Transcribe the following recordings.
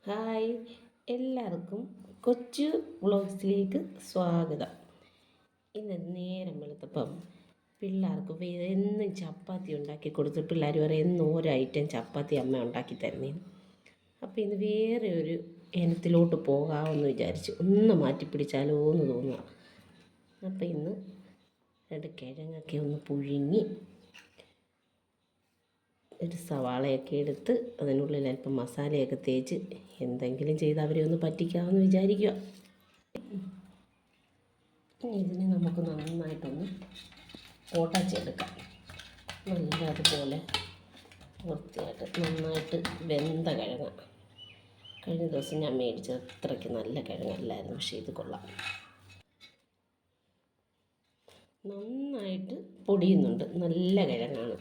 Hi, എല്ലാവർക്കും കൊച്ചു വ്ളോഗ്സിലേക്ക് സ്വാഗതം. ഇന്ന് നേരം വെളുത്തപ്പം പിള്ളേർക്ക് എന്നും ചപ്പാത്തി ഉണ്ടാക്കി കൊടുത്ത് പിള്ളേർ പറയും എന്നും ഓരോ ഐറ്റം ചപ്പാത്തി അമ്മ ഉണ്ടാക്കി തരുന്നേന്ന്. അപ്പോൾ ഇന്ന് വേറെ ഒരു ഇനത്തിലോട്ട് പോകാമെന്ന് വിചാരിച്ചു, ഒന്ന് മാറ്റിപ്പിടിച്ചാലോ എന്ന് തോന്നുക. അപ്പോൾ ഇന്ന് രണ്ട് കിഴങ്ങൊക്കെ ഒന്ന് പുഴുങ്ങി ഒരു സവാളയൊക്കെ എടുത്ത് അതിനുള്ളിൽ അല്പം മസാലയൊക്കെ തേച്ച് എന്തെങ്കിലും ചെയ്ത് അവരെ ഒന്ന് പറ്റിക്കാമെന്ന് വിചാരിക്കുക. ഇതിനെ നമുക്ക് നന്നായിട്ടൊന്ന് ഉടച്ചെടുക്കാം. നല്ലതുപോലെ വൃത്തിയായിട്ട് നന്നായിട്ട് വെന്ത കിഴങ്ങ. കഴിഞ്ഞ ദിവസം ഞാൻ മേടിച്ചത് അത്രയ്ക്ക് നല്ല കിഴങ്ങല്ലായിരുന്നു, പക്ഷേ ഇത് കൊള്ളാം. നന്നായിട്ട് പൊടിയുന്നുണ്ട്, നല്ല കിഴങ്ങാണ്.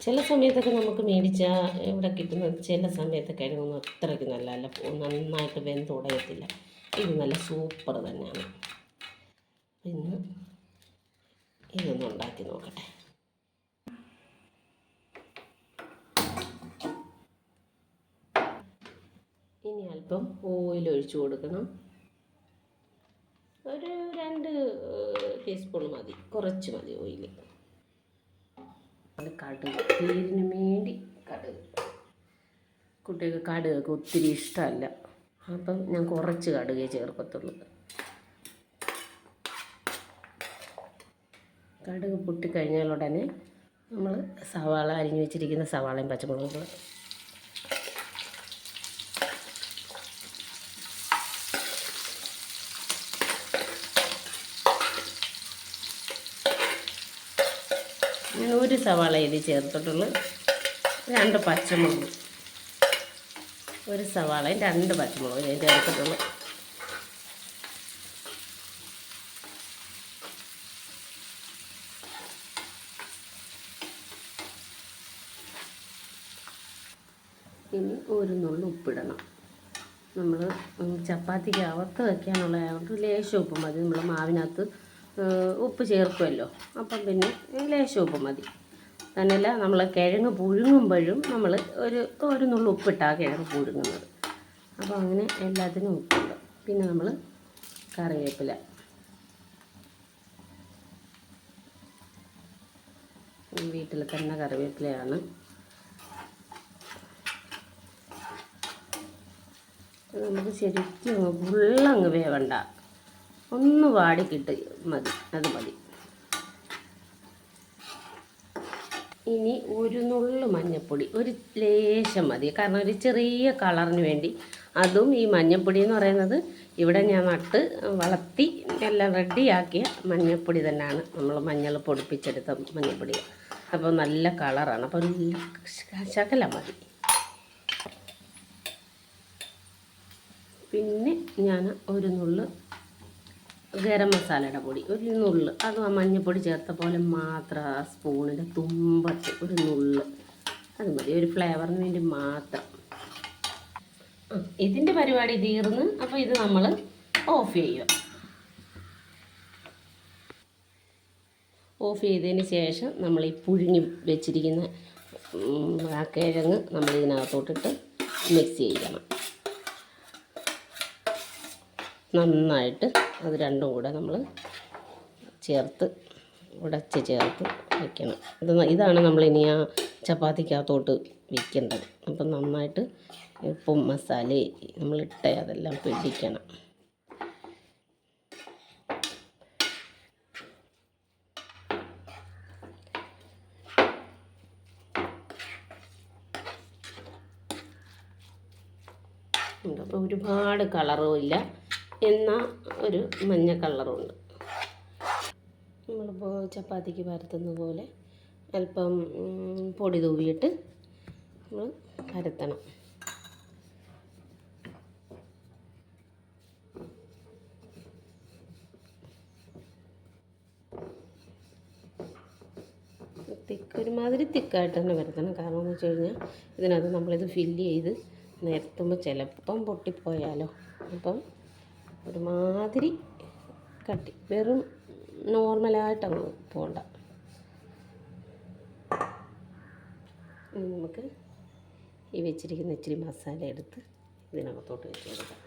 ചില സമയത്തൊക്കെ നമുക്ക് മേടിച്ചാൽ ഇവിടെ കിട്ടുന്ന ചില സമയത്ത് കിഴങ്ങൊന്നും അത്രയ്ക്ക് നല്ലതല്ല, നന്നായിട്ട് വെന്തുടയത്തില്ല. ഇത് നല്ല സൂപ്പർ തന്നെയാണ്. ഇന്ന് ഇതൊന്ന് ഉണ്ടാക്കി നോക്കട്ടെ. ഇനി അല്പം ഓയിൽ ഒഴിച്ചു കൊടുക്കണം. ഒരു 2 ടീസ്പൂൺ മതി, കുറച്ച് മതി ഓയിൽ. കടുക്, തീരിന് വേണ്ടി കടുക്. കുട്ടികൾക്ക് കടുകൊക്കെ ഒത്തിരി ഇഷ്ടമല്ല, അപ്പം ഞാൻ കുറച്ച് കടുകേ ചേർക്കത്തുള്ളൂ. കടുക് പൊട്ടിക്കഴിഞ്ഞാൽ ഉടനെ നമ്മൾ സവാള അരിഞ്ഞു വെച്ചിരിക്കുന്ന സവാളയും പച്ചമുളകും ഞാൻ ഒരു സവാള ഇത് ചേർത്തിട്ടുള്ളൂ, 2 പച്ചമുളക്, ഒരു സവാളയും 2 പച്ചമുളക് ഞാൻ ചേർത്തിട്ടുള്ളൂ. ഇനി ഒരു നുള്ളു ഉപ്പിടണം. നമ്മൾ ചപ്പാത്തിക്ക് അകത്ത് വയ്ക്കാനുള്ളതായതുകൊണ്ട് ലേശം ഉപ്പ് മതി. നമ്മൾ മാവിനകത്ത് ഉപ്പ് ചേർക്കുമല്ലോ, അപ്പം പിന്നെ ലേശം ഉപ്പ് മതി. തന്നെയല്ല, നമ്മൾ കിഴങ്ങ് പുഴുങ്ങുമ്പോഴും നമ്മൾ ഒരു നുള്ളു ഉപ്പിട്ടാണ് കിഴങ്ങ് പുഴുങ്ങുന്നത്. അപ്പോൾ അങ്ങനെ എല്ലാത്തിനും ഉപ്പുണ്ട്. പിന്നെ നമ്മൾ കറിവേപ്പില, വീട്ടിൽ തന്നെ കറിവേപ്പിലയാണ്. നമുക്ക് ശരിക്കും ഫുള്ളങ്ങ് വേവണ്ട, ഒന്ന് വാടിക്കിട്ട് മതി, അത് മതി. ഇനി ഒരു നുള്ളു മഞ്ഞൾപ്പൊടി, ഒരു ലേശം മതി, കാരണം ഒരു ചെറിയ കളറിന് വേണ്ടി. അതും ഈ മഞ്ഞൾപ്പൊടി എന്ന് പറയുന്നത് ഇവിടെ ഞാൻ നട്ട് വളർത്തി എല്ലാം റെഡിയാക്കിയ മഞ്ഞൾപ്പൊടി തന്നെയാണ്, നമ്മൾ മഞ്ഞൾ പൊടിപ്പിച്ചെടുത്ത മഞ്ഞൾപ്പൊടി. അപ്പോൾ നല്ല കളറാണ്, അപ്പോൾ ശകലം മതി. പിന്നെ ഞാൻ ഒരു നുള്ളു ഗരം മസാലയുടെ പൊടി, ഒരു നുള്ള്, അതും ആ മഞ്ഞൾപ്പൊടി ചേർത്ത പോലെ മാത്രം ആ സ്പൂണിൻ്റെ തുമ്പത്ത് ഒരു നുള്ള്, അത് മതി, ഒരു ഫ്ലേവറിന് വേണ്ടി മാത്രം. ഇതിൻ്റെ പരിപാടി തീർന്ന്. അപ്പോൾ ഇത് നമ്മൾ ഓഫ് ചെയ്യുക. ഓഫ് ചെയ്തതിന് ശേഷം നമ്മൾ ഈ പുഴുങ്ങി വെച്ചിരിക്കുന്ന ആ കിഴങ്ങ് നമ്മൾ ഇതിനകത്തോട്ടിട്ട് മിക്സ് ചെയ്യണം. നന്നായിട്ട് അത് രണ്ടും കൂടെ നമ്മൾ ഉടച്ച് ചേർത്ത് വയ്ക്കണം. ഇതാണ് നമ്മളിനി ആ ചപ്പാത്തിക്കകത്തോട്ട് വയ്ക്കേണ്ടത്. അപ്പം നന്നായിട്ട് ഉപ്പും മസാലയും നമ്മളിട്ടേ അതെല്ലാം പിടിക്കണം. അപ്പോൾ ഒരുപാട് കളറും ഇല്ല, എന്നാൽ ഒരു മഞ്ഞ കളറുണ്ട്. നമ്മളിപ്പോൾ ചപ്പാത്തിക്ക് പരത്തുന്ന പോലെ അല്പം പൊടി തൂവിയിട്ട് നമ്മൾ പരത്തണം. ഒരുമാതിരി തിക്കായിട്ട് തന്നെ പരത്തണം. കാരണം എന്ന് വെച്ച് കഴിഞ്ഞാൽ ഇതിനകത്ത് നമ്മളിത് ഫില്ല് ചെയ്ത് നിരത്തുമ്പോൾ ചിലപ്പം പൊട്ടിപ്പോയാലോ. അപ്പം ഒരുമാതിരി കട്ടി, വെറും നോർമലായിട്ടങ്ങ് പോകണ്ട. നമുക്ക് ഈ വെച്ചിരിക്കുന്ന ഇച്ചിരി മസാല എടുത്ത് ഇതിനകത്തോട്ട് വെച്ച് കൊടുക്കാം.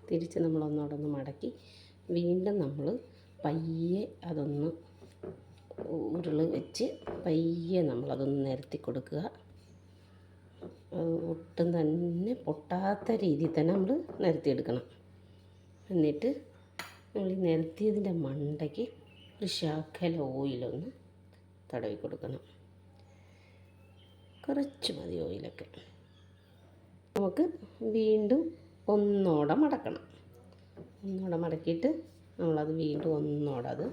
തിരിച്ച് നമ്മളൊന്നോടൊന്ന് മടക്കി വീണ്ടും നമ്മൾ പയ്യെ അതൊന്ന് ഉരുള് വെച്ച് പയ്യെ നമ്മളതൊന്ന് നിരത്തി കൊടുക്കുക. ഒട്ടും തന്നെ പൊട്ടാത്ത രീതിയിൽ തന്നെ നമ്മൾ നിരത്തിയെടുക്കണം. എന്നിട്ട് നമ്മൾ ഈ നിരത്തിയതിൻ്റെ മണ്ടയ്ക്ക് ഒരു ശകല ഓയിലൊന്ന് തടവി കൊടുക്കണം. കുറച്ച് മതി ഓയിലൊക്കെ. നമുക്ക് വീണ്ടും ഒന്നോടെ മടക്കണം. ഒന്നോടെ മടക്കിയിട്ട് നമ്മളത് വീണ്ടും ഒന്നോടെ അത്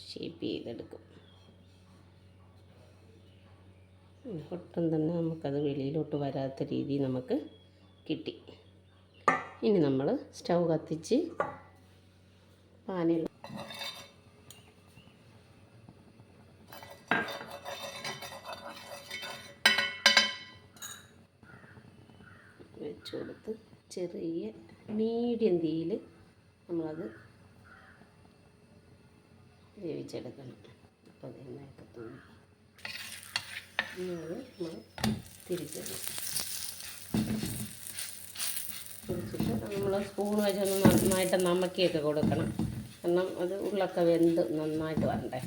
ഷേപ്പ് ചെയ്തെടുക്കും. ഒട്ടും തന്നെ നമുക്കത് വെളിയിലോട്ട് വരാത്ത രീതി നമുക്ക് കിട്ടി. ഇനി നമ്മൾ സ്റ്റൗ കത്തിച്ച് പാനിൽ വെച്ച് കൊടുത്ത് ചെറിയ മീഡിയം തീയിൽ നമ്മളത് വേവിച്ചെടുക്കണം. അപ്പോൾ അത് എണ്ണയൊക്കെ തൂങ്ങി നമ്മൾ തിരിച്ചിട്ട് നമ്മൾ സ്പൂൺ വെച്ചൊന്ന് നന്നായിട്ട് നമക്കിയൊക്കെ കൊടുക്കണം. കാരണം അത് ഉള്ളൊക്കെ വെന്ത് നന്നായിട്ട് വരണ്ടേ.